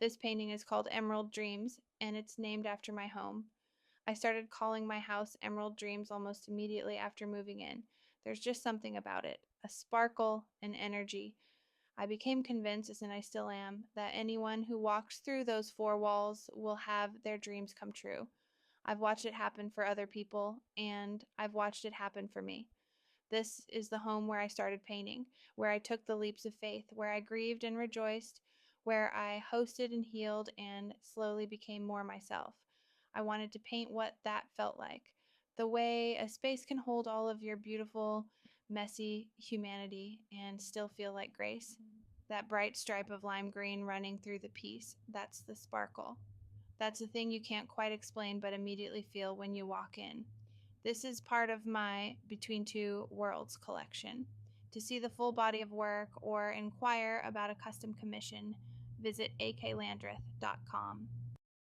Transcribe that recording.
This painting is called Emerald Dreams, and it's named after my home. I started calling my house Emerald Dreams almost immediately after moving in. There's just something about it, a sparkle, an energy. I became convinced, and I still am, that anyone who walks through those four walls will have their dreams come true. I've watched it happen for other people, and I've watched it happen for me. This is the home where I started painting, where I took the leaps of faith, where I grieved and rejoiced, where I hosted and healed and slowly became more myself. I wanted to paint what that felt like, the way a space can hold all of your beautiful, messy humanity and still feel like grace. That bright stripe of lime green running through the piece, that's the sparkle. That's the thing you can't quite explain but immediately feel when you walk in. This is part of my Between Two Worlds collection. To see the full body of work or inquire about a custom commission, visit aklandreth.com.